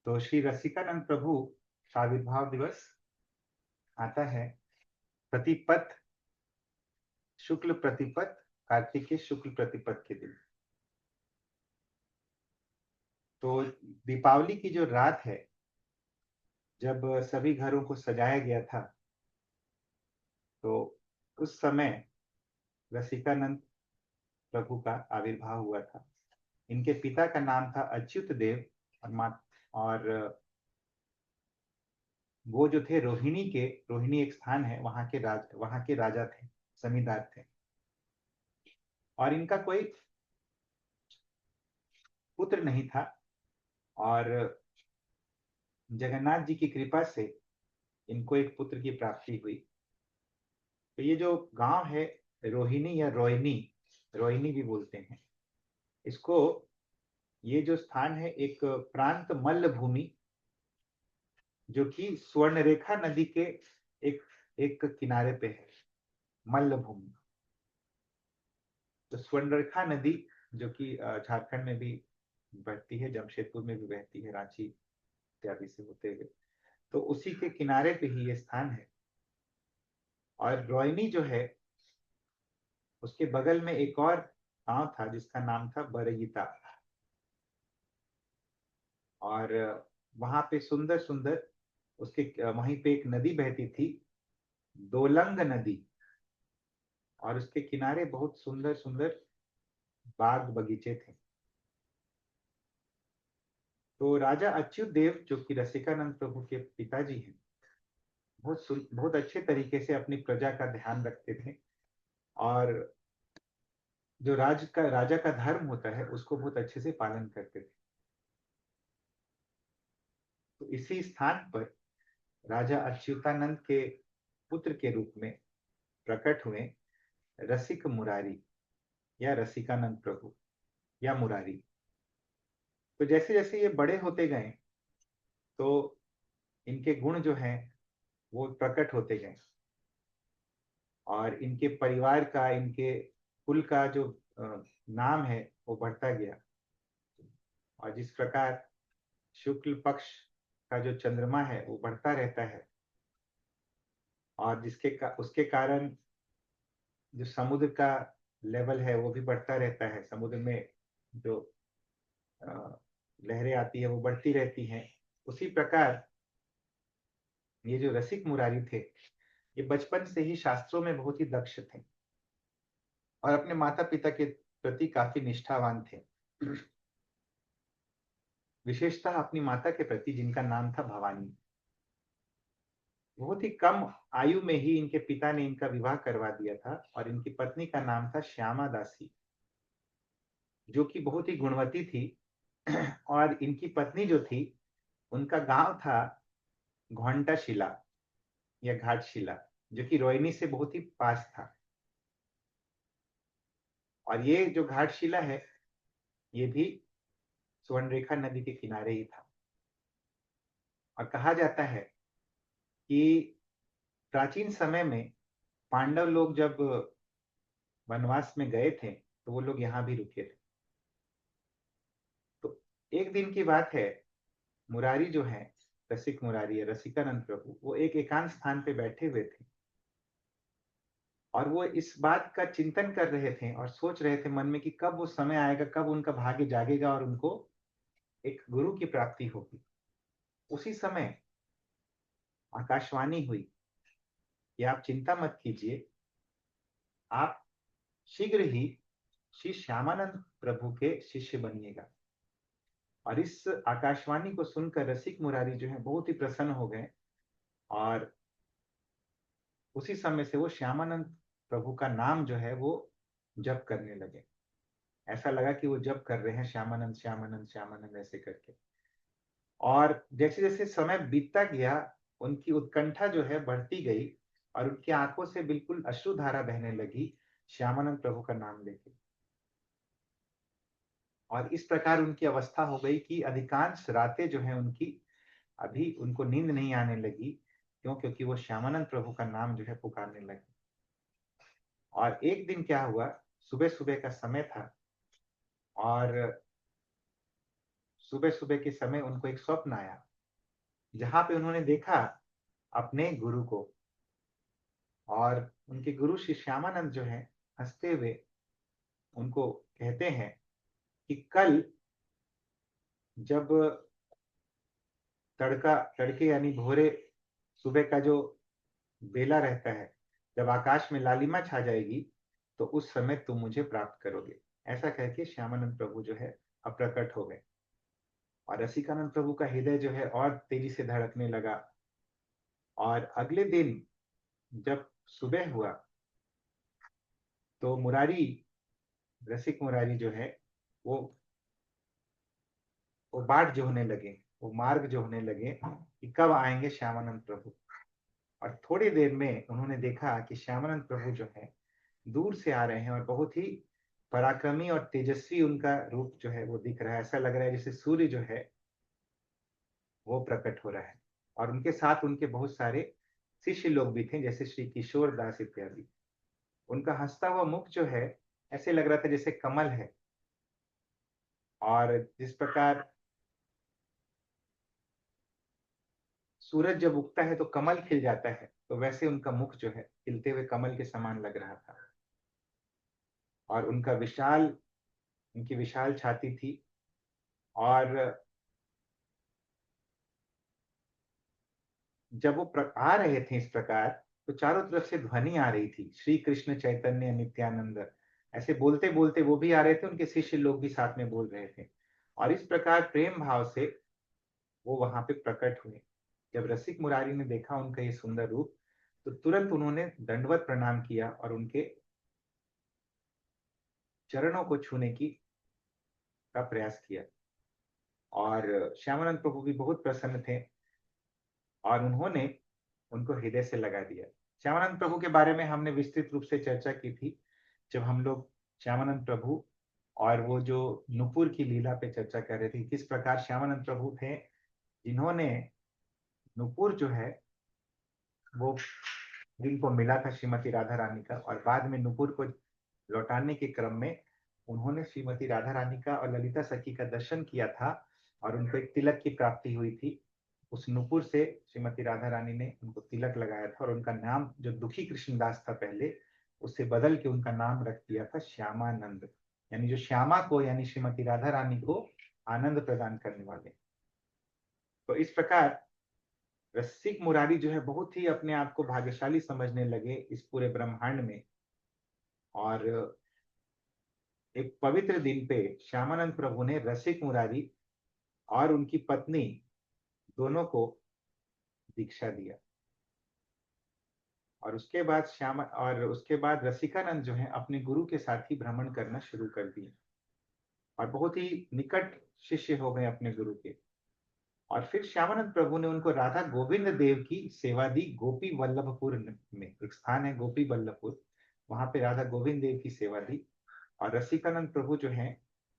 तो श्री रसिकानंद प्रभु का आविर्भाव दिवस आता है प्रतिपद शुक्ल प्रतिपद कार्तिक के शुक्ल प्रतिपद के दिन। तो दीपावली की जो रात है, जब सभी घरों को सजाया गया था, तो उस समय रसिकानंद प्रभु का आविर्भाव हुआ था। इनके पिता का नाम था अच्युत देव और माँ, और वो जो थे रोहिणी एक स्थान है, वहां के राजा थे, जमींदार थे। और इनका कोई पुत्र नहीं था, और जगन्नाथ जी की कृपा से इनको एक पुत्र की प्राप्ति हुई। तो ये जो गांव है रोहिणी या रोहिणी, रोहिणी भी बोलते हैं इसको, ये जो स्थान है एक प्रांत मल्ल भूमि, जो कि स्वर्णरेखा नदी के एक एक किनारे पे है, मल्ल भूमि। तो स्वर्णरेखा नदी जो कि झारखंड में भी बहती है, जमशेदपुर में भी बहती है, रांची इत्यादि से होते हुए, तो उसी के किनारे पे ही ये स्थान है। और रोहिणी जो है उसके बगल में एक और गांव था जिसका नाम था बरईता। और वहां पे सुंदर सुंदर उसके वहीं पे एक नदी बहती थी, दोलंग नदी, और उसके किनारे बहुत सुंदर सुंदर बाग बगीचे थे। तो राजा अच्युत देव जो कि रसिकानंद प्रभु के पिताजी हैं, बहुत अच्छे तरीके से अपनी प्रजा का ध्यान रखते थे, और जो राजा का धर्म होता है उसको बहुत अच्छे से पालन करते थे। तो इसी स्थान पर राजा अच्युतानंद के पुत्र के रूप में प्रकट हुए रसिक मुरारी या रसिकानंद प्रभु या मुरारी। तो जैसे जैसे ये बड़े होते गए, तो इनके गुण जो हैं वो प्रकट होते गए, और इनके परिवार का, इनके कुल का जो नाम है वो बढ़ता गया। और जिस प्रकार शुक्ल पक्ष का जो चंद्रमा है वो बढ़ता रहता है, और उसके कारण जो समुद्र का लेवल है वो भी बढ़ता रहता है, समुद्र में जो लहरें आती है वो बढ़ती रहती हैं। उसी प्रकार ये जो रसिक मुरारी थे, ये बचपन से ही शास्त्रों में बहुत ही दक्ष थे, और अपने माता पिता के प्रति काफी निष्ठावान थे, विशेषतः अपनी माता के प्रति जिनका नाम था भवानी। बहुत ही कम आयु में ही इनके पिता ने इनका विवाह करवा दिया था, और इनकी पत्नी का नाम था श्यामा दासी, जो कि बहुत ही गुणवती थी। और इनकी पत्नी जो थी, उनका गांव था घंटाशिला या घाटशिला, जो कि रोहिणी से बहुत ही पास था। और ये जो घाटशिला है ये भी स्वर्णरेखा नदी के किनारे ही था। और कहा जाता है कि प्राचीन समय में पांडव लोग जब वनवास में गए थे, तो वो लोग यहाँ भी रुके थे। तो एक दिन की बात है, मुरारी जो है, रसिक मुरारी है, रसिकानंद प्रभु, वो एक एकांत स्थान पे बैठे हुए थे, और वो इस बात का चिंतन कर रहे थे और सोच रहे थे मन में कि कब वो समय आएगा, कब उनका भाग्य जागेगा और उनको एक गुरु की प्राप्ति होगी। उसी समय आकाशवाणी हुई कि आप चिंता मत कीजिए, आप शीघ्र ही श्री श्यामानंद प्रभु के शिष्य बनिएगा। और इस आकाशवाणी को सुनकर रसिक मुरारी जो है बहुत ही प्रसन्न हो गए, और उसी समय से वो श्यामानंद प्रभु का नाम जो है वो जप करने लगे। ऐसा लगा कि वो जप कर रहे हैं श्यामानंद श्यामानंद श्यामानंद ऐसे करके। और जैसे जैसे समय बीतता गया, उनकी उत्कंठा जो है बढ़ती गई, और उनकी आंखों से बिल्कुल अश्रुधारा बहने लगी श्यामानंद प्रभु का नाम लेके। और इस प्रकार उनकी अवस्था हो गई कि अधिकांश रातें जो है उनकी, अभी उनको नींद नहीं आने लगी। क्यों? क्योंकि वो श्यामानंद प्रभु का नाम जो है पुकारने लगे। और एक दिन क्या हुआ, सुबह सुबह का समय था, और सुबह सुबह के समय उनको एक स्वप्न आया, जहां पे उन्होंने देखा अपने गुरु को। और उनके गुरु श्री श्यामानंद जो है, हंसते हुए उनको कहते हैं कि कल जब तड़के यानी भोरे सुबह का जो बेला रहता है, जब आकाश में लालिमा छा जाएगी, तो उस समय तुम मुझे प्राप्त करोगे। ऐसा कह के श्यामानंद प्रभु जो है अप्रकट हो गए। और रसिकानंद प्रभु का हृदय जो है और तेजी से धड़कने लगा। और अगले दिन जब सुबह हुआ, तो मुरारी, रसिक मुरारी जो है, वो वो बाट जो होने लगे, वो मार्ग जो होने लगे कि कब आएंगे श्यामानंद प्रभु। और थोड़ी देर में उन्होंने देखा कि श्यामानंद प्रभु जो है दूर से आ रहे हैं, और बहुत ही पराक्रमी और तेजस्वी उनका रूप जो है वो दिख रहा है। ऐसा लग रहा है जैसे सूर्य जो है वो प्रकट हो रहा है। और उनके साथ उनके बहुत सारे शिष्य लोग भी थे, जैसे श्री किशोर दास इत्यादि। उनका हंसता हुआ मुख जो है ऐसे लग रहा था जैसे कमल है। और जिस प्रकार सूरज जब उगता है तो कमल खिल जाता है, तो वैसे उनका मुख जो है खिलते हुए कमल के समान लग रहा था। और उनकी विशाल छाती थी। और जब वो आ रहे थे इस प्रकार, तो चारों तरफ से ध्वनि आ रही थी, श्री कृष्ण चैतन्य नित्यानंद। ऐसे बोलते बोलते वो भी आ रहे थे, उनके शिष्य लोग भी साथ में बोल रहे थे। और इस प्रकार प्रेम भाव से वो वहां पे प्रकट हुए। जब रसिक मुरारी ने देखा उनका ये सुंदर रूप, तो तुरंत उन्होंने दंडवत प्रणाम किया और उनके चरणों को छूने की का प्रयास किया। और श्यामानंद प्रभु भी बहुत प्रसन्न थे, और उन्होंने उनको हृदय से लगा दिया। श्यामानंद प्रभु के बारे में हमने विस्तृत रूप से चर्चा की थी, जब हम लोग श्यामानंद प्रभु और वो जो नुपुर की लीला पे चर्चा कर रहे थे, किस प्रकार श्यामानंद प्रभु थे जिन्होंने नुपुर जो है वो जिनको मिला था श्रीमती राधा रानी का, और बाद में नुपुर को लौटाने के क्रम में उन्होंने श्रीमती राधा रानी का और ललिता सखी का दर्शन किया था, और उनको एक तिलक की प्राप्ति हुई थी। उस नुपुर से श्रीमती राधा रानी ने उनको तिलक लगाया था, और उनका नाम जो दुखी कृष्णदास था पहले, उससे बदल के उनका नाम रख दिया था श्यामानंद। यानी जो श्यामा को, यानी श्रीमती राधा रानी को आनंद प्रदान करने वाले। तो इस प्रकार रसिक मुरारी जो है बहुत ही अपने आप को भाग्यशाली समझने लगे इस पूरे ब्रह्मांड में। और एक पवित्र दिन पे श्यामानंद प्रभु ने रसिक मुरारी और उनकी पत्नी दोनों को दीक्षा दिया। और उसके बाद रसिकानंद जो है अपने गुरु के साथ ही भ्रमण करना शुरू कर दिए, और बहुत ही निकट शिष्य हो गए अपने गुरु के। और फिर श्यामानंद प्रभु ने उनको राधा गोविंद देव की सेवा दी। गोपी वल्लभपुर में एक स्थान है, गोपी वल्लभपुर, वहां पे राधा गोविंद देव की सेवा दी। और रसिकानंद प्रभु जो है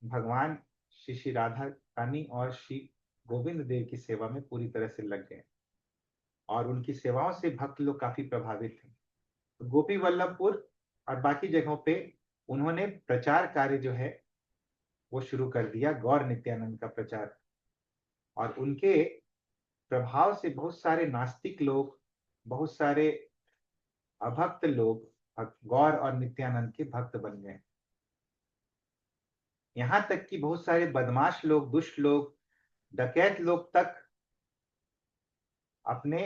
भगवान श्री श्री राधा रानी और श्री गोविंद देव की सेवा में पूरी तरह से लग गए, और उनकी सेवाओं से भक्त लोग काफी प्रभावित थे। तो गोपी वल्लभपुर और बाकी जगहों पे उन्होंने प्रचार कार्य जो है वो शुरू कर दिया, गौर नित्यानंद का प्रचार। और उनके प्रभाव से बहुत सारे नास्तिक लोग, बहुत सारे अभक्त लोग गौर और नित्यानंद के भक्त बन गए। यहाँ तक कि बहुत सारे बदमाश लोग, दुष्ट लोग, डकैत लोग तक अपने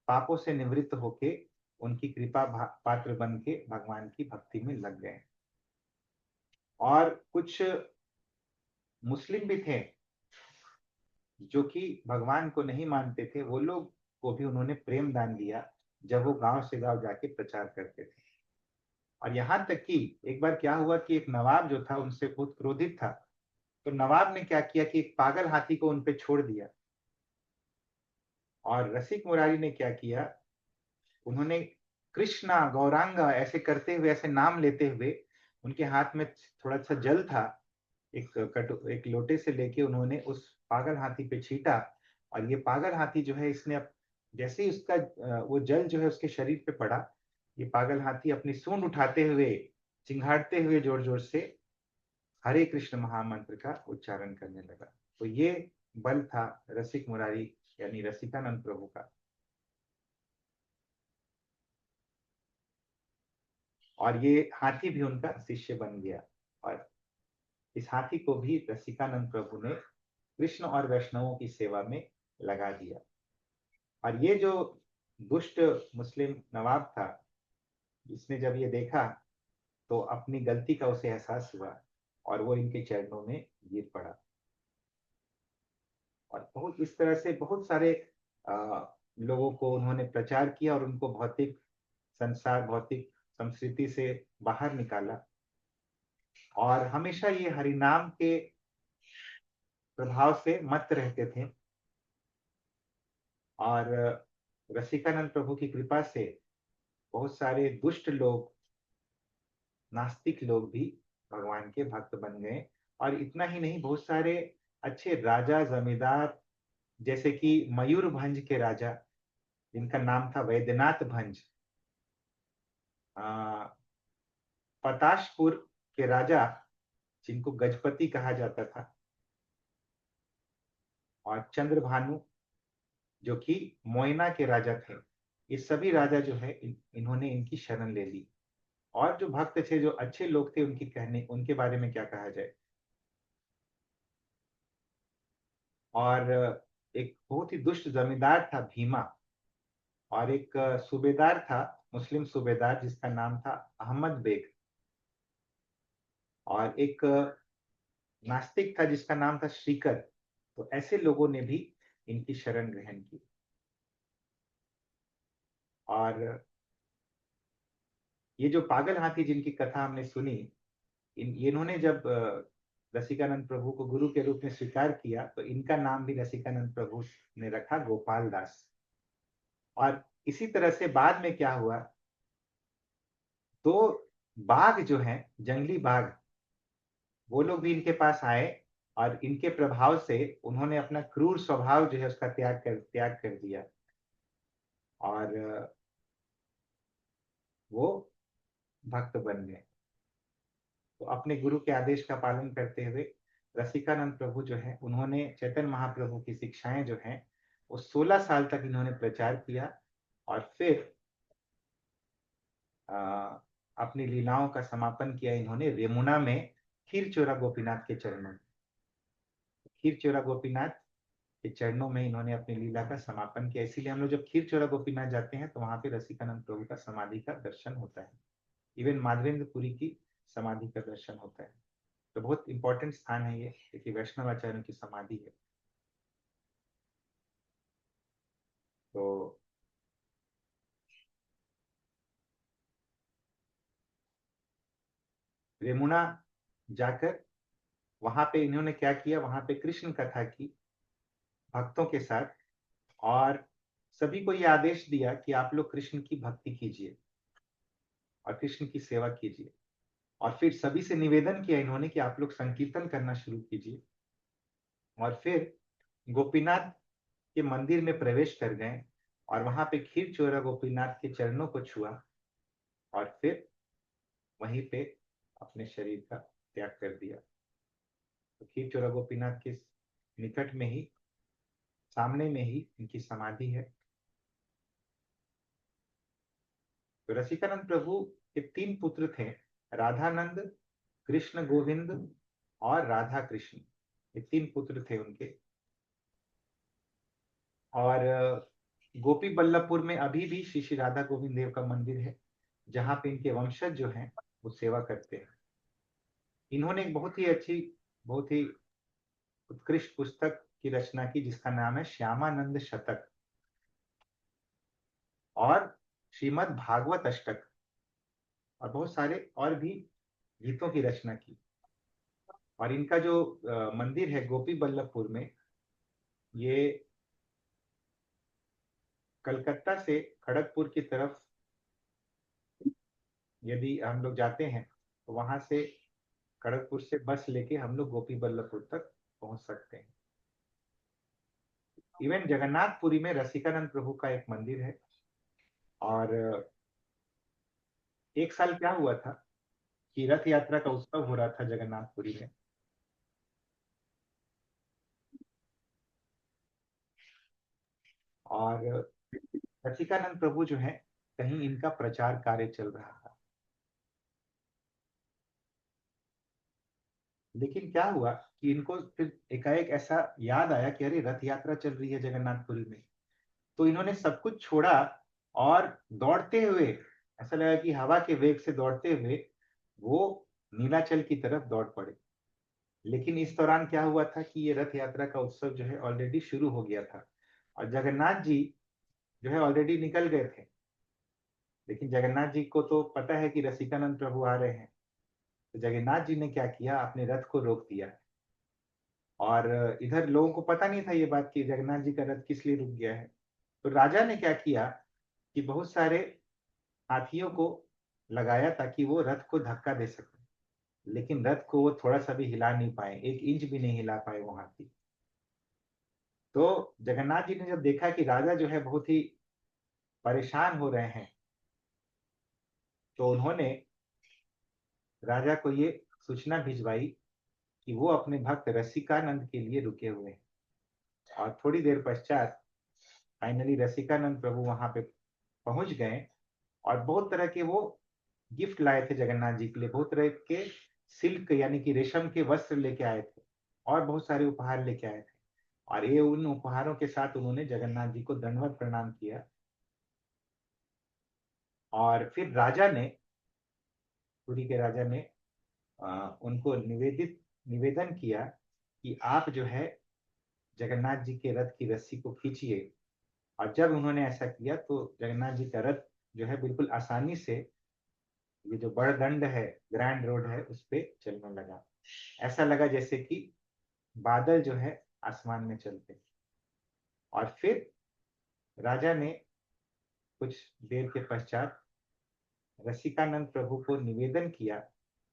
पापों से निवृत्त होके उनकी कृपा पात्र बन के भगवान की भक्ति में लग गए। और कुछ मुस्लिम भी थे जो कि भगवान को नहीं मानते थे, वो लोग को भी उन्होंने प्रेम दान दिया जब वो गांव से गांव जाके प्रचार करते थे। और यहाँ तक कि एक बार क्या हुआ कि एक नवाब जो था उनसे बहुत क्रोधित था, तो नवाब ने क्या किया कि एक पागल हाथी को उनपे छोड़ दिया। और रसिक मुरारी ने क्या किया, उन्होंने कृष्णा गौरांगा ऐसे करते हुए, ऐसे नाम लेते हुए, उनके हाथ में थोड़ा सा जल था, एक लोटे से लेके उन्होंने उस पागल हाथी पे छीटा। और ये पागल हाथी जो है, इसने जैसे ही उसका वो जल जो है उसके शरीर पे पड़ा, ये पागल हाथी अपनी सूंड उठाते हुए, चिंघाड़ते हुए जोर जोर से हरे कृष्ण महामंत्र का उच्चारण करने लगा। तो ये बल था रसिक मुरारी यानी रसिकानंद प्रभु का। और ये हाथी भी उनका शिष्य बन गया और इस हाथी को भी रसिकानंद प्रभु ने कृष्ण और वैष्णवों की सेवा में लगा दिया। और ये जो दुष्ट मुस्लिम नवाब था, इसने जब ये देखा तो अपनी गलती का उसे एहसास हुआ और वो इनके चरणों में गिर पड़ा। और बहुत इस तरह से बहुत सारे लोगों को उन्होंने प्रचार किया और उनको भौतिक संसार, भौतिक संस्कृति से बाहर निकाला। और हमेशा ये हरिनाम के प्रभाव से मत रहते थे। और रसिकानंद प्रभु की कृपा से बहुत सारे दुष्ट लोग, नास्तिक लोग भी भगवान के भक्त बन गए। और इतना ही नहीं, बहुत सारे अच्छे राजा जमींदार, जैसे कि मयूरभंज के राजा जिनका नाम था वैद्यनाथ भंज, पताशपुर के राजा जिनको गजपति कहा जाता था, और चंद्रभानु जो कि मोयना के राजा थे, ये सभी राजा जो है इन्होंने इनकी शरण ले ली। और जो भक्त थे, जो अच्छे लोग थे, उनकी कहने उनके बारे में क्या कहा जाए। और एक बहुत ही दुष्ट जमींदार था भीमा, और एक सूबेदार था, मुस्लिम सूबेदार जिसका नाम था अहमद बेग, और एक नास्तिक था जिसका नाम था श्रीकर। तो ऐसे लोगों ने भी इनकी शरण ग्रहण की। और ये जो पागल हाथी जिनकी कथा हमने सुनी, इन्होंने जब रसिकानंद प्रभु को गुरु के रूप में स्वीकार किया तो इनका नाम भी रसिकानंद प्रभु ने रखा गोपाल दास। और इसी तरह से बाद में क्या हुआ, तो बाघ जो है, जंगली बाघ, वो लोग भी इनके पास आए और इनके प्रभाव से उन्होंने अपना क्रूर स्वभाव जो है उसका त्याग कर दिया। और वो भक्त बन गए। तो अपने गुरु के आदेश का पालन करते हुए रसिकानंद प्रभु जो है, उन्होंने चैतन्य महाप्रभु की शिक्षाएं जो हैं वो 16 साल तक इन्होंने प्रचार किया। और फिर आ, अपनी लीलाओं का समापन किया इन्होंने रेमुना में खीर चोरा गोपीनाथ के चरणों में। खीर चोरा गोपीनाथ के चरणों में इन्होंने अपनी लीला का समापन किया। इसीलिए हम लोग जब खीर चोरा गोपीनाथ जाते हैं तो वहां पे रसिकानंद प्रभु का समाधि का दर्शन होता है। इवन माधवेंद्रपुरी की समाधि का दर्शन होता है। तो बहुत इंपॉर्टेंट स्थान है ये, क्योंकि वैष्णव आचार्यों की समाधि है। तो रेमुना जाकर वहां पे इन्होंने क्या किया, वहां पे कृष्ण कथा की भक्तों के साथ। और सभी को यह आदेश दिया कि आप लोग कृष्ण की भक्ति कीजिए और कृष्ण की सेवा कीजिए। और फिर सभी से निवेदन किया इन्होंने कि आप लोग संकीर्तन करना शुरू कीजिए। और फिर गोपीनाथ के मंदिर में प्रवेश कर गए और वहां पे खीर चोरा गोपीनाथ के चरणों को छुआ और फिर वहीं पे अपने शरीर का त्याग कर दिया। तो खीर चोरा गोपीनाथ के निकट में ही, सामने में ही इनकी समाधि है। तो रसिकानंद प्रभु के 3 पुत्र थे, राधानंद, कृष्ण गोविंद और राधा कृष्ण। ये 3 पुत्र थे उनके। और गोपी बल्लभपुर में अभी भी श्री श्री राधा गोविंद देव का मंदिर है, जहाँ पे इनके वंशज जो हैं वो सेवा करते हैं। इन्होंने एक बहुत ही अच्छी, बहुत ही उत्कृष्ट पुस्तक की रचना की जिसका नाम है श्यामानंद शतक और श्रीमद् भागवत अष्टक, और बहुत सारे और भी गीतों की रचना की। और इनका जो मंदिर है गोपी बल्लभपुर में, ये कलकत्ता से खड़गपुर की तरफ यदि हम लोग जाते हैं तो वहां से, खड़गपुर से बस लेके हम लोग गोपी बल्लभपुर तक पहुंच सकते हैं। इवन जगन्नाथपुरी में रसिकानंद प्रभु का एक मंदिर है। और एक साल क्या हुआ था कि रथ यात्रा का उत्सव हो रहा था जगन्नाथपुरी में। और रसिकानंद प्रभु जो है कहीं इनका प्रचार कार्य चल रहा था। लेकिन क्या हुआ कि इनको फिर एकाएक ऐसा याद आया कि अरे रथ यात्रा चल रही है जगन्नाथपुरी में। तो इन्होंने सब कुछ छोड़ा और दौड़ते हुए, ऐसा लगा कि हवा के वेग से दौड़ते हुए वो नीलाचल की तरफ दौड़ पड़े। लेकिन इस दौरान क्या हुआ था कि ये रथ यात्रा का उत्सव जो है ऑलरेडी शुरू हो गया था और जगन्नाथ जी जो है ऑलरेडी निकल गए थे। लेकिन जगन्नाथ जी को तो पता है कि रसिकानंद प्रभु आ रहे हैं, तो जगन्नाथ जी ने क्या किया, अपने रथ को रोक दिया। और इधर लोगों को पता नहीं था ये बात कि जगन्नाथ जी का रथ किस लिए रुक गया है। तो राजा ने क्या किया कि बहुत सारे हाथियों को लगाया ताकि वो रथ को धक्का दे सके। लेकिन रथ को वो थोड़ा सा भी हिला नहीं पाए, 1 इंच भी नहीं हिला पाए वो हाथी। तो जगन्नाथ जी ने जब देखा कि राजा जो है बहुत ही परेशान हो रहे हैं, तो उन्होंने राजा को ये सूचना भिजवाई कि वो अपने भक्त रसिकानंद के लिए रुके हुए हैं। और थोड़ी देर पश्चात फाइनली रसिकानंद प्रभु वहां पे पहुंच गए और बहुत तरह के वो गिफ्ट लाए थे जगन्नाथ जी के लिए। बहुत तरह के सिल्क यानी कि रेशम के वस्त्र लेके आए थे और बहुत सारे उपहार लेके आए थे। और ये उन उपहारों के साथ उन्होंने जगन्नाथ जी को दंडवत प्रणाम किया। और फिर राजा ने, पुरी के राजा ने उनको निवेदन किया कि आप जो है जगन्नाथ जी के रथ की रस्सी को खींचिए। और जब उन्होंने ऐसा किया तो जगन्नाथ जी का रथ जो है बिल्कुल आसानी से ये जो बड़दंड है, ग्रैंड रोड है, उस पे चलने लगा। ऐसा लगा जैसे कि बादल जो है आसमान में चलते। और फिर राजा ने कुछ देर के पश्चात रसिकानंद प्रभु को निवेदन किया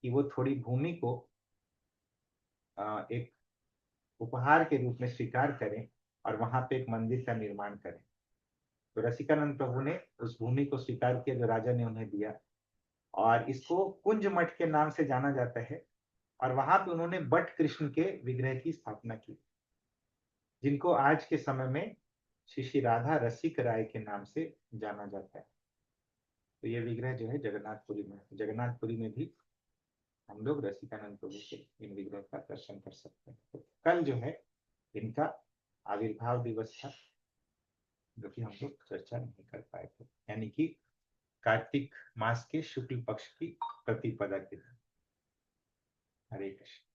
कि वो थोड़ी भूमि को एक उपहार के रूप में स्वीकार करें और वहां पे एक मंदिर का निर्माण करें। तो रसिकानंद प्रभु ने उस भूमि को स्वीकार किया जो राजा ने उन्हें दिया, और इसको कुंज मठ के नाम से जाना जाता है। और वहां पे उन्होंने बट कृष्ण के विग्रह की स्थापना की, जिनको आज के समय में श्री श्री राधा रसिक राय के नाम से जाना जाता है। तो ये विग्रह जो है जगन्नाथपुरी में, जगन्नाथपुरी में भी हम लोग रसिकानंद प्रभु के इन विग्रह का दर्शन कर सकते हैं। तो कल जो है इनका आविर्भाव दिवस था, जो कि हम लोग चर्चा नहीं कर पाए थे, यानी कि कार्तिक मास के शुक्ल पक्ष की प्रतिपदा के दिन। हरे कृष्ण।